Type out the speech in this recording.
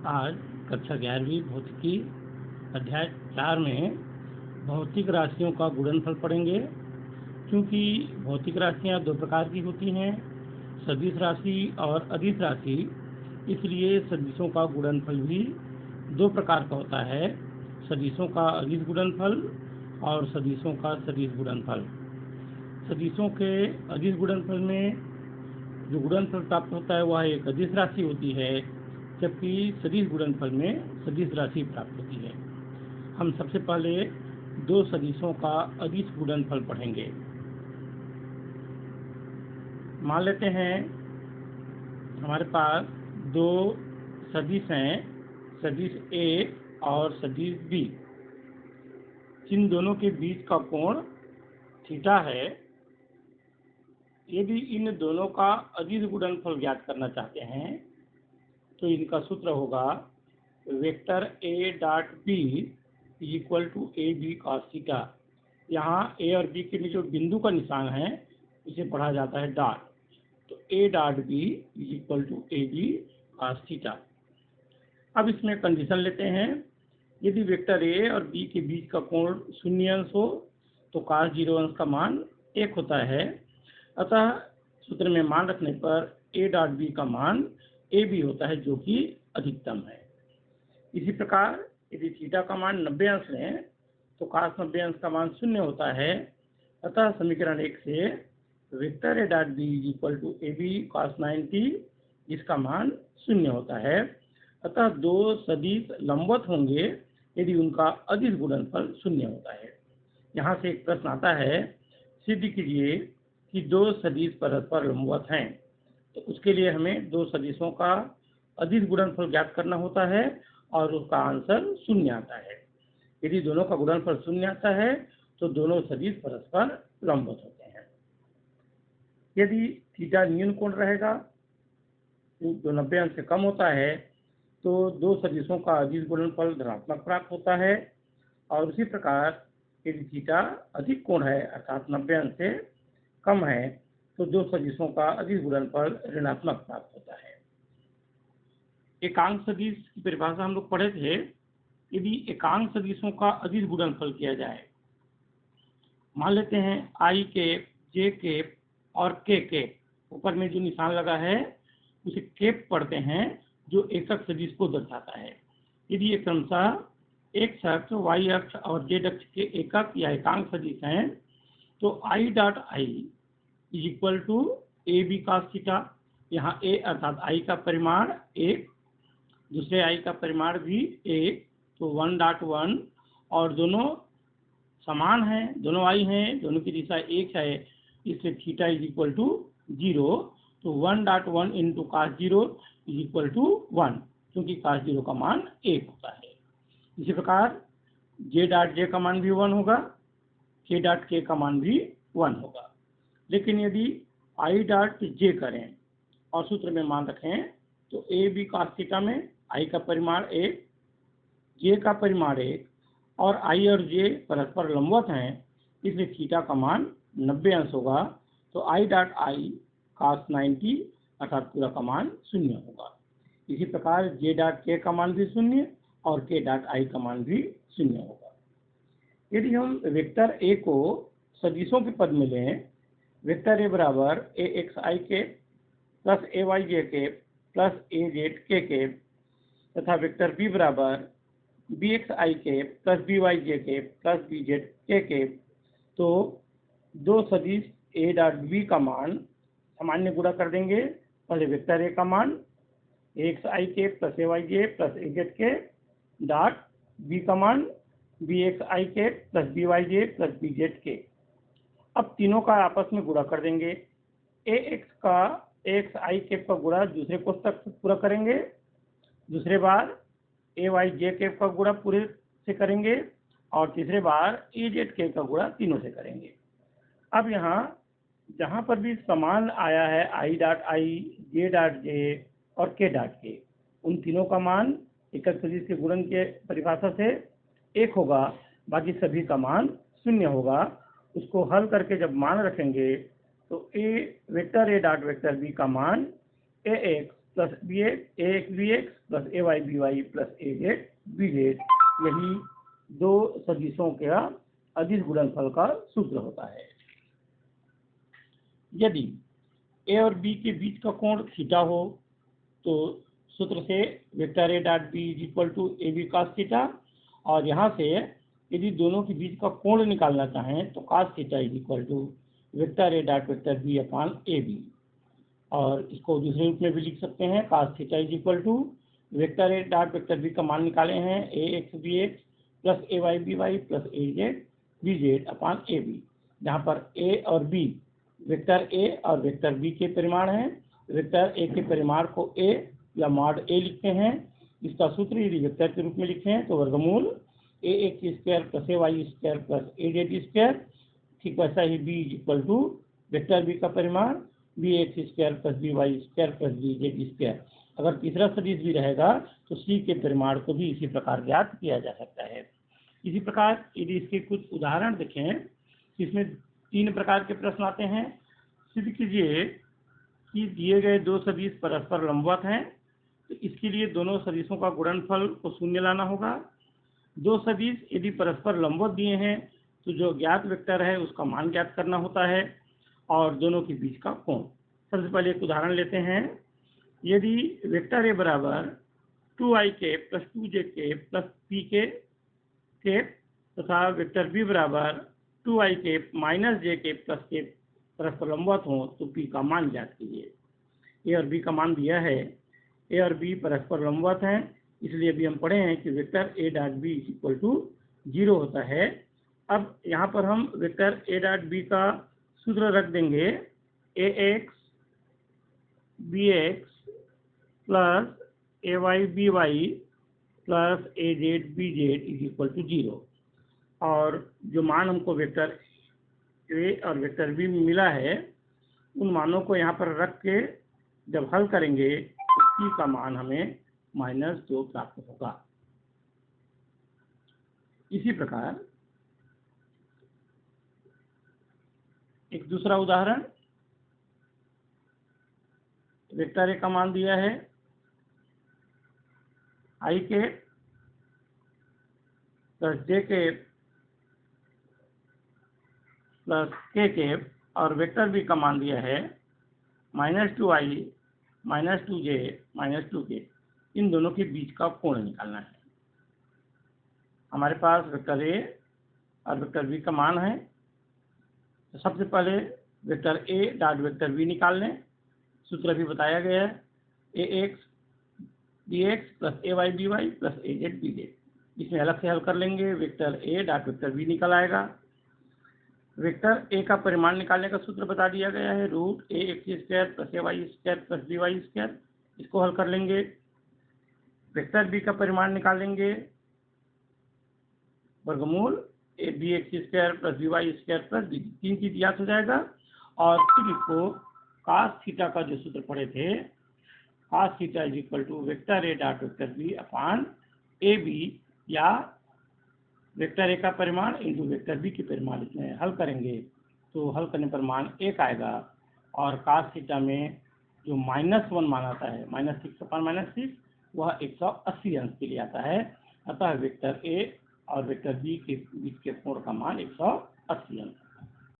आज कक्षा 11वीं भौतिकी अध्याय 4 में भौतिक राशियों का गुणनफल पढ़ेंगे। क्योंकि भौतिक राशियां दो प्रकार की होती हैं, सदिश राशि और अदिश राशि, इसलिए सदिशों का गुणनफल भी दो प्रकार का होता है, सदिशों का अदिश गुणनफल और सदिशों का सदिश गुणनफल। सदिशों के अदिश गुणनफल में जो गुणनफल प्राप्त होता है वह एक अदिश राशि होती है, जबकि सदिश गुणनफल में सदिश राशि प्राप्त होती है। हम सबसे पहले दो सदिशों का अदिश गुणनफल पढ़ेंगे। मान लेते हैं हमारे पास दो सदिश हैं, सदिश A और सदिश B। इन दोनों के बीच का कोण थीटा है। यदि इन दोनों का अदिश गुणनफल ज्ञात करना चाहते हैं तो इनका सूत्र होगा vector A dot B equal to AB cos theta. यहाँ A और B के बीच जो बिंदु का निशान है इसे पढ़ा जाता है डॉट, तो A dot B equal to AB cos theta. अब इसमें कंडीशन लेते हैं, यदि वेक्टर A और B के बीच का कोण 0 अंश हो तो cos 0 अंश का मान 1 होता है। अतः सूत्र में मान रखने पर A डॉट B का मान AB होता है, जो कि अधिकतम है। इसी प्रकार यदि थीटा का मान 90 अंश लें तो cos 90 अंश का मान 0 होता है। अतः समीकरण 1 से vector A dot B equal to AB cos 90 इसका मान 0 होता है। अतः दो सदिश लंबवत होंगे यदि उनका अदिश गुणनफल 0 होता है। यहाँ से एक प्रश्न आता है, सिद्ध कीजिए कि दो सदिश परस्पर लंबवत हैं। तो उसके लिए हमें दो सदिशों का अदिश गुणनफल ज्ञात करना होता है और उसका आंसर 0 आता है। यदि दोनों का गुणनफल 0 आता है तो दोनों सदिश परस्पर लंबवत होते हैं। यदि थीटा न्यून कोण रहेगा जो 90 अंश से कम होता है तो दो सदिशों का अदिश गुणनफल धनात्मक प्राप्त होता है, और उसी प्रकार यदि थीटा अधिक कोण है अर्थात 90 अंश से कम है तो दो सदिशों का अदिश गुणनफल ऋणात्मक प्राप्त होता है। एकांक सदिश की परिभाषा हम लोग पढ़े थे। यदि एकांक सदिशों का अदिश गुणनफल किया जाए, मान लेते हैं I कैप, J कैप और K कैप, ऊपर में जो निशान लगा है उसे कैप पढ़ते हैं जो एकक सदिश को दर्शाता है। यदि ये क्रमशः x अक्ष, y अक्ष और z अक्ष के एकक या एकांक सदिश हैं तो I dot I equal to AB cos theta. यहाँ A अर्थात I का परिमाण 1, दूसरे I का परिमाण भी 1, तो 1 डॉट 1, और दोनों समान हैं, दोनों I हैं, दोनों की दिशा एक है, इसलिए थीटा इज इक्वल टू 0, तो 1 डॉट 1 into cos 0 is equal to 1, क्योंकि cos 0 का मान 1 होता है। इसी प्रकार J डॉट J का मान भी 1 होगा, K डॉट K का मान भी 1 होगा। लेकिन यदि I डॉट J करें और सूत्र में मान रखें तो AB cos थीटा में I का परिमाण 1, J का परिमाण 1 और I और J परस्पर लंबवत हैं, इसलिए थीटा का मान 90 अंश होगा, तो I डॉट I cos 90 अर्थात पूरा का मान 0 होगा। इसी प्रकार J डॉट K का मान भी 0 और K डॉट I का मान भी 0 होगा। यदि हम वेक्टर A को सदिशों के पद में लें, वेक्टर A बराबर AXI के प्लस AYJ के प्लस AZK के, तथा वेक्टर B बराबर BXI के प्लस BYJ के प्लस BZK के, तो दो सदिश A डॉट B का मान सामान्य गुणा कर देंगे। पहले वेक्टर A का मान AXI के plus AYJ plus AZK dot B का मान BXI के प्लस BYJ प्लस BZK। अब तीनों का आपस में गुणा कर देंगे। AX का AXI कैप का गुणा दूसरे कोष्ठक से पूरा करेंगे, दूसरे बार AYJ कैप का गुणा पूरे से करेंगे और तीसरे बार AZK का गुणा तीनों से करेंगे। अब यहाँ जहाँ पर भी समान आया है I dot I, J dot J और K डॉट K, उन तीनों का मान एकक सदिश के गुणन के परिभाषा से 1 होगा, बाकी सभी का मान 0 होगा। उसको हल करके जब मान रखेंगे तो vector A dot vector B का मान AX plus B X plus A Y B Y plus A Z B Z, यही दो सदिशों का अदिश गुणनफल का सूत्र होता है। यदि ए और बी के बीच का कोण थीटा हो तो सूत्र से vector A dot B is equal to A B cos theta, और यहाँ से यदि दोनों के बीच का कोण निकालना चाहें तो cos theta is equal to vector A dot vector B upon A B, और इसको दूसरे रूप में भी लिख सकते हैं, cos theta is equal to vector A dot vector B का मान निकाले हैं A X B X plus A Y B Y plus A Z B Z upon A B, जहाँ पर ए और बी वेक्टर ए और वेक्टर बी के परिमाण हैं। वेक्टर ए के परिमाण को ए या मॉड ए लिखते हैं। इसका सूत्र यदि वेक्टर के रूप में लिखें तो वर्गमूल A X square plus A Y square plus A Z square, ठीक वैसा ही B is equal to vector B का परिमाण B X square plus B Y square plus B Z square. अगर तीसरा सदिश भी रहेगा तो सी के परिमाण को भी इसी प्रकार ज्ञात किया जा सकता है। इसी प्रकार यदि इसके कुछ उदाहरण देखें, इसमें 3 प्रकार के प्रश्न आते हैं। सिद्ध कीजिए कि दिए गए दो सदिश परस्पर लंबवत हैं, तो इसके लिए दोनों सदिशों का गुणनफल को शून्य लाना होगा। दो सदिश यदि परस्पर लंबवत दिए हैं तो जो ज्ञात वेक्टर है उसका मान ज्ञात करना होता है, और दोनों के बीच का कोण। सबसे पहले एक उदाहरण लेते हैं। यदि वेक्टर ए बराबर 2i के प्लस 2j के प्लस p के तथा वेक्टर बी बराबर 2i के माइनस j के प्लस के परस्पर लंबवत हो तो p का मान ज्ञात कीजिए। ए और बी का मान दिया है, ए और बी परस्पर लंबवत हैं, इसलिए अभी हम पढ़े हैं कि vector A dot B is equal to 0 होता है। अब यहाँ पर हम वेक्टर ए डॉट बी का सूत्र रख देंगे A X B X plus A Y B Y plus A Z B Z is equal to 0, और जो मान हमको वेक्टर ए और वेक्टर बी में मिला है उन मानों को यहाँ पर रख के जब हल करेंगे तो p का मान हमें -2 प्राप्त होगा। इसी प्रकार एक दूसरा उदाहरण, वेक्टर ए का मान दिया है i के प्लस j के प्लस k के, और वेक्टर बी का मान दिया है -2i -2j -2k। इन दोनों के बीच का कोण निकालना है। हमारे पास वेक्टर ए और वेक्टर बी का मान है, तो सबसे पहले vector A dot vector B निकाल लें। सूत्र भी बताया गया है A X B X plus A Y B Y plus A Z B Z. इसमें अलग से हल कर लेंगे, vector A dot vector B निकल आएगा। वेक्टर ए का परिमाण निकालने का सूत्र बता दिया गया है, root A X square plus A Y square plus B Y square. इसको हल कर लेंगे। वेक्टर बी का परिमाण निकालेंगे, वर्गमूल A B X square plus B Y square plus B, 3 चीज याद हो जाएगा। और फिर इसको कास थीटा का जो सूत्र पढ़े थे, cos theta is equal to vector A dot vector B upon A B, या वेक्टर ए का परिमाण इंटू वेक्टर बी के परिमाण। इसमें हल करेंगे तो हल करने पर मान 1 आएगा, और कास थीटा में जो -1 मान आता है -6 अपान -6 वह 180 अंश के लिए आता है। अतः वेक्टर ए और वेक्टर बी के बीच के कोण का मान 180 अंश है।